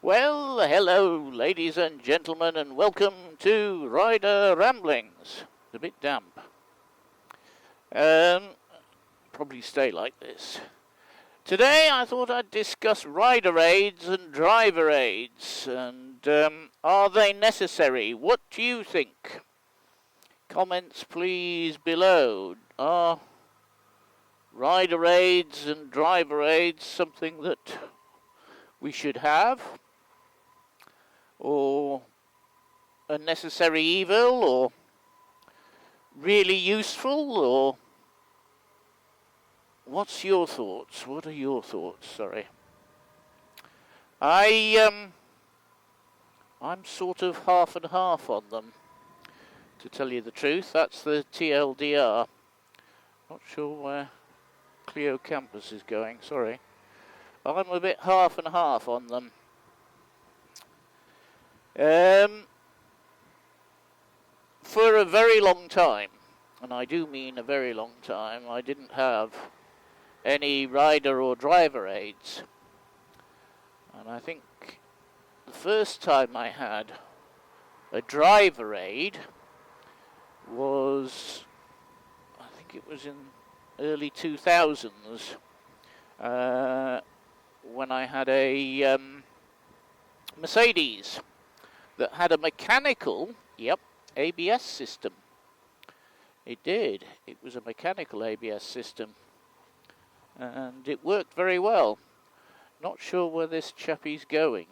Well, hello, ladies and gentlemen, and welcome to Rider Ramblings. It's a bit damp. Probably stay like this. Today I thought I'd discuss rider aids and driver aids, and are they necessary? What do you think? Comments please below. Are rider aids and driver aids something that we should have, or a necessary evil, or really useful, or what's your thoughts? What are your thoughts? Sorry. I'm sort of half and half on them, to tell you the truth. That's the TLDR. Not sure where Clio Campus is going, sorry. I'm a bit half and half on them. For a very long time, and I do mean a very long time, I didn't have any rider or driver aids. And I think the first time I had a driver aid was, I think it was in early 2000s, when I had a Mercedes that had a mechanical, ABS system. It did. It was a mechanical ABS system, and it worked very well. Not sure where this chappie's going.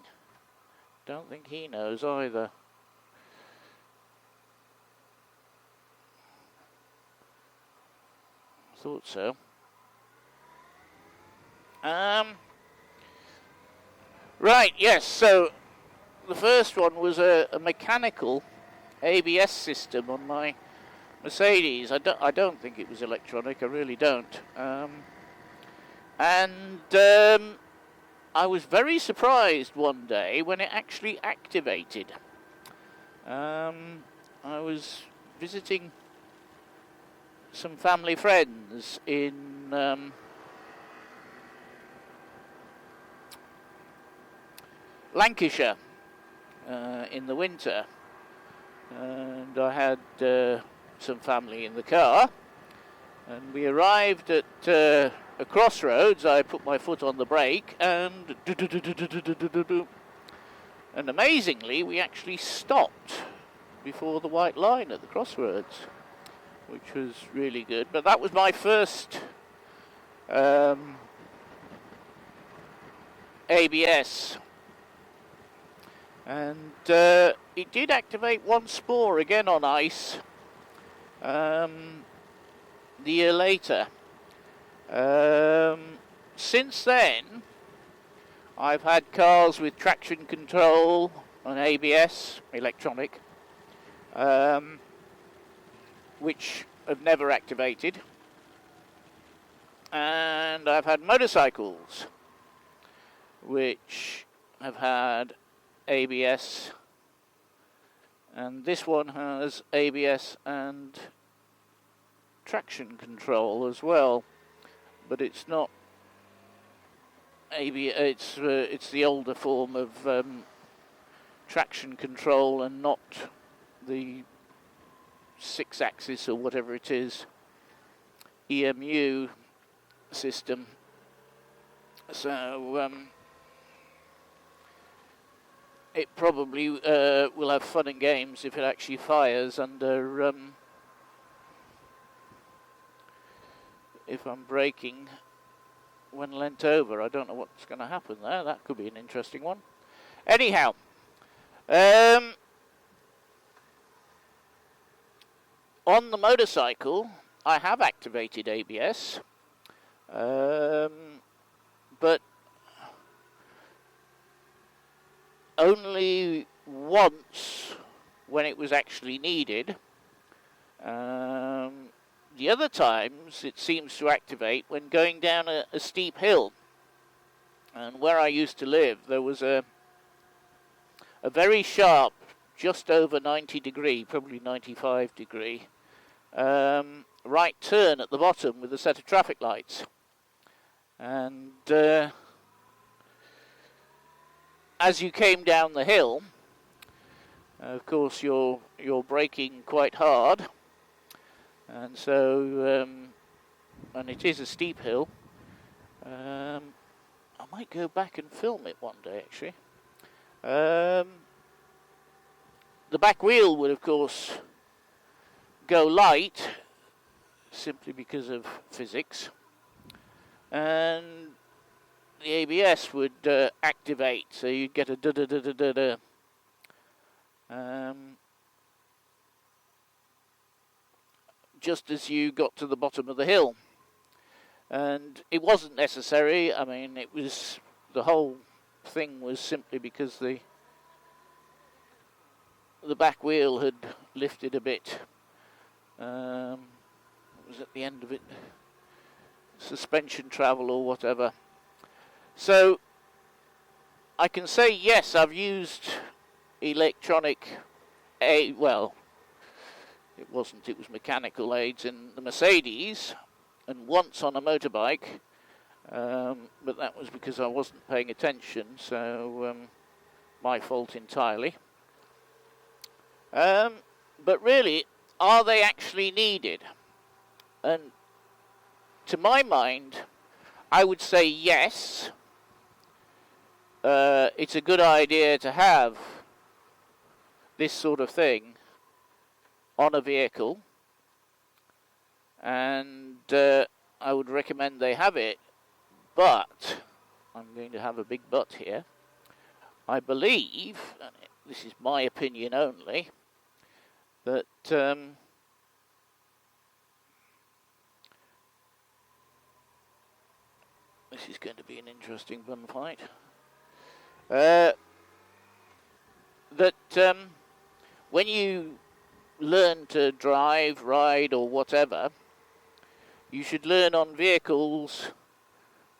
Don't think he knows either. Thought so. Right, yes, so the first one was a mechanical ABS system on my Mercedes. I don't think it was electronic, I really don't. I was very surprised one day when it actually activated. I was visiting some family friends in Lancashire in the winter, and I had some family in the car, and we arrived at a crossroads. I put my foot on the brake, and amazingly we actually stopped before the white line at the crossroads, which was really good. But that was my first ABS. And it did activate one spore again on ice the year later. Since then, I've had cars with traction control and ABS, electronic, which have never activated. And I've had motorcycles which have had ABS, and this one has ABS and traction control as well, but it's not ABS. It's the older form of traction control, and not the 6-axis or whatever it is EMU system. So it probably will have fun and games if it actually fires under, if I'm braking when leant over. I don't know what's going to happen there. That could be an interesting one. Anyhow, on the motorcycle, I have activated ABS, but only once when it was actually needed. The other times it seems to activate when going down a steep hill. And where I used to live, there was a very sharp, just over 90 degree, probably 95 degree, right turn at the bottom with a set of traffic lights. And as you came down the hill, of course you're braking quite hard, and so and it is a steep hill. I might go back and film it one day, actually. The back wheel would, of course, go light, simply because of physics, and the ABS would activate, so you'd get a da-da-da-da-da-da. Just as you got to the bottom of the hill. And it wasn't necessary. I mean, it was, the whole thing was simply because the back wheel had lifted a bit. It was at the end of it, suspension travel or whatever. So I can say yes, I've used electronic well, it wasn't, it was mechanical aids in the Mercedes, and once on a motorbike, but that was because I wasn't paying attention, so my fault entirely. But really, are they actually needed? And to my mind, I would say yes. It's a good idea to have this sort of thing on a vehicle, and I would recommend they have it, but I'm going to have a big but here. I believe, and this is my opinion only, that this is going to be an interesting bun fight. That when you learn to drive, ride, or whatever, you should learn on vehicles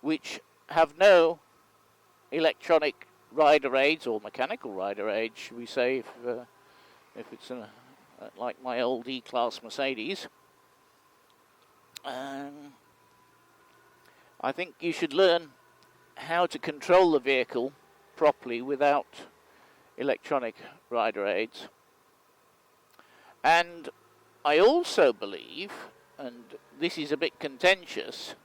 which have no electronic rider aids or mechanical rider aids, should we say, if it's like my old E-Class Mercedes. I think you should learn how to control the vehicle properly without electronic rider aids. And I also believe, and this is a bit contentious,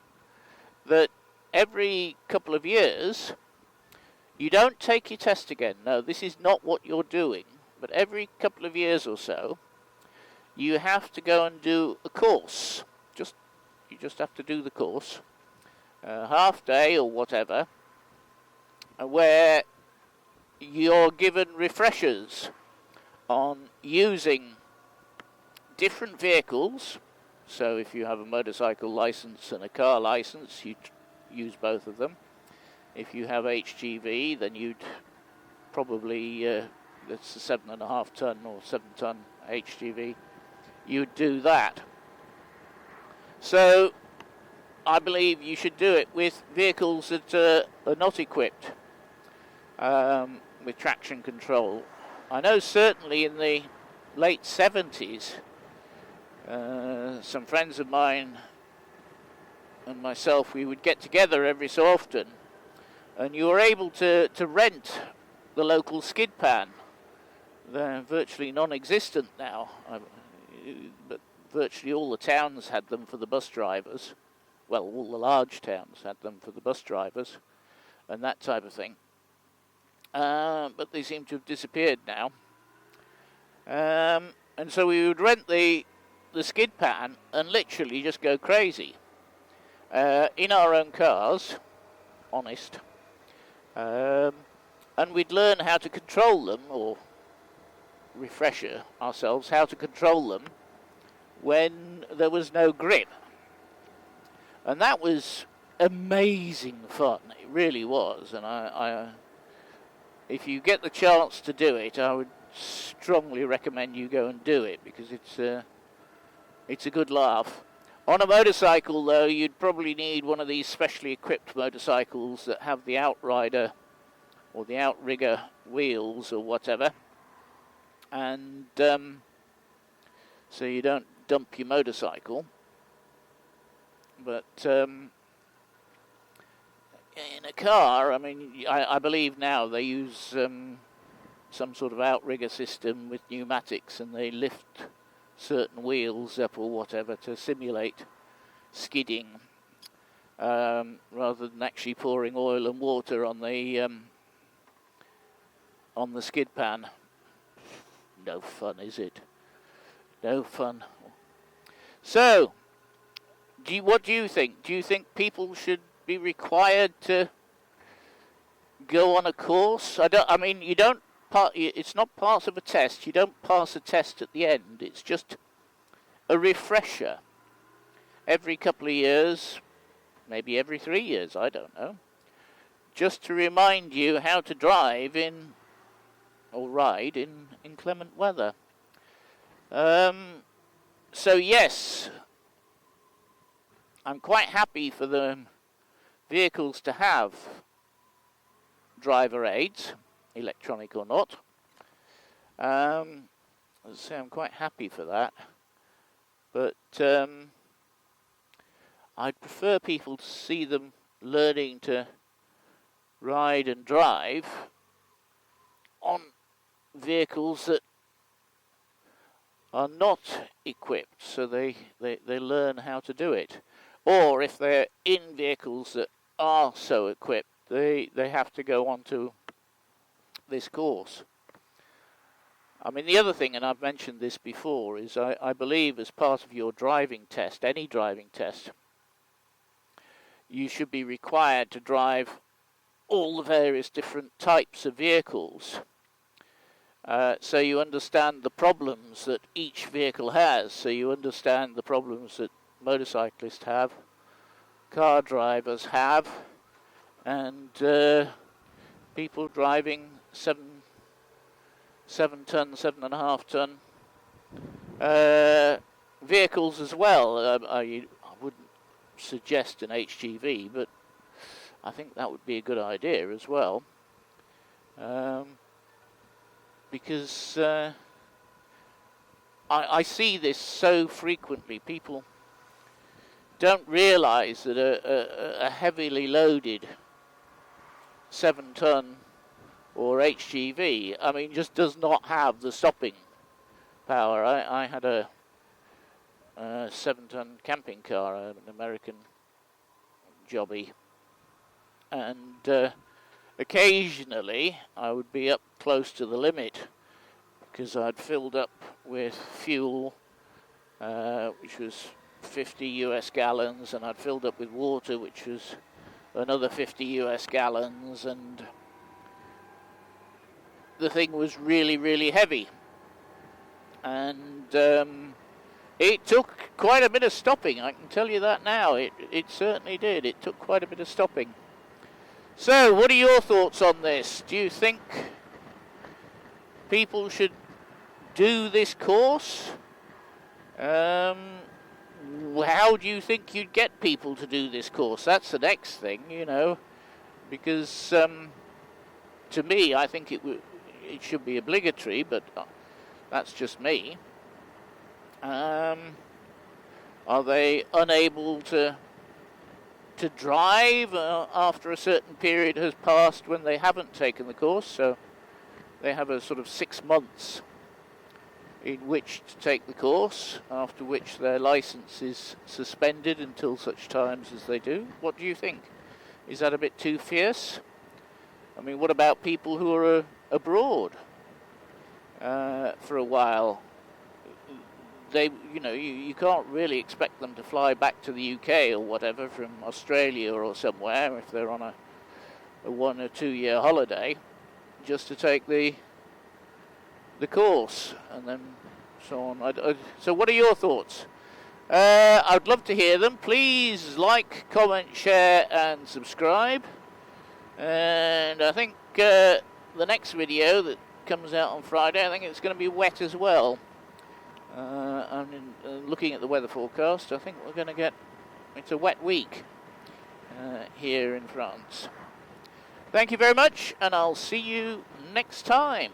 that every couple of years you don't take your test again. No, this is not what you're doing. But every couple of years or so, you have to go and do a course. You just have to do the course, half day or whatever, where you're given refreshers on using different vehicles. So if you have a motorcycle license and a car license, you'd use both of them. If you have HGV, then you'd probably, that's a 7.5 ton or 7 ton HGV, you'd do that. So I believe you should do it with vehicles that are not equipped with traction control. I know certainly in the late 70s, some friends of mine and myself, we would get together every so often, and you were able to rent the local skid pan. They're virtually non-existent now, but virtually all the towns had them for the bus drivers. Well, all the large towns had them for the bus drivers and that type of thing. But they seem to have disappeared now. And so we would rent the skid pan and literally just go crazy in our own cars, honest. And we'd learn how to control them, or refresher ourselves how to control them when there was no grip. And that was amazing fun. It really was. And I if you get the chance to do it, I would strongly recommend you go and do it, because it's a good laugh. On a motorcycle, though, you'd probably need one of these specially equipped motorcycles that have the outrider or the outrigger wheels or whatever. And so you don't dump your motorcycle. But in a car, I mean, I believe now they use some sort of outrigger system with pneumatics, and they lift certain wheels up or whatever to simulate skidding, rather than actually pouring oil and water on the skid pan. No fun, is it? No fun. So, what do you think? Do you think people should be required to go on a course? It's not part of a test. You don't pass a test at the end. It's just a refresher. Every couple of years, maybe every 3 years, I don't know. Just to remind you how to drive or ride in inclement weather. So yes, I'm quite happy for the vehicles to have driver aids, electronic or not. As I say, I'm quite happy for that. But I'd prefer people to see them learning to ride and drive on vehicles that are not equipped, so they learn how to do it. Or if they're in vehicles that are so equipped, they have to go on to this course. I mean, the other thing, and I've mentioned this before, is I believe as part of your driving test, any driving test, you should be required to drive all the various different types of vehicles. So you understand the problems that each vehicle has. So you understand the problems that motorcyclists have, car drivers have, and people driving 7.5 ton vehicles as well. I wouldn't suggest an HGV, but I think that would be a good idea as well. Because I see this so frequently. People don't realise that a heavily loaded 7-ton or HGV, I mean, just does not have the stopping power. I had a 7-ton camping car, an American jobby, and occasionally I would be up close to the limit because I'd filled up with fuel, which was 50 US gallons, and I'd filled up with water, which was another 50 US gallons, and the thing was really, really heavy. And it took quite a bit of stopping, I can tell you that now. It certainly did. It took quite a bit of stopping. So, what are your thoughts on this? Do you think people should do this course? How do you think you'd get people to do this course? That's the next thing, you know, because to me, I think it should be obligatory, but that's just me. Are they unable to drive after a certain period has passed when they haven't taken the course? So they have a sort of 6 months in which to take the course, after which their license is suspended until such times as they do. What do you think? Is that a bit too fierce? I mean, what about people who are abroad for a while? They, you know, you can't really expect them to fly back to the UK or whatever from Australia or somewhere if they're on a 1 or 2 year holiday, just to take the course and then so on. So what are your thoughts? I'd love to hear them. Please like, comment, share and subscribe. And I think the next video that comes out on Friday, I think it's going to be wet as well. Looking at the weather forecast, I think we're going to it's a wet week here in France. Thank you very much, and I'll see you next time.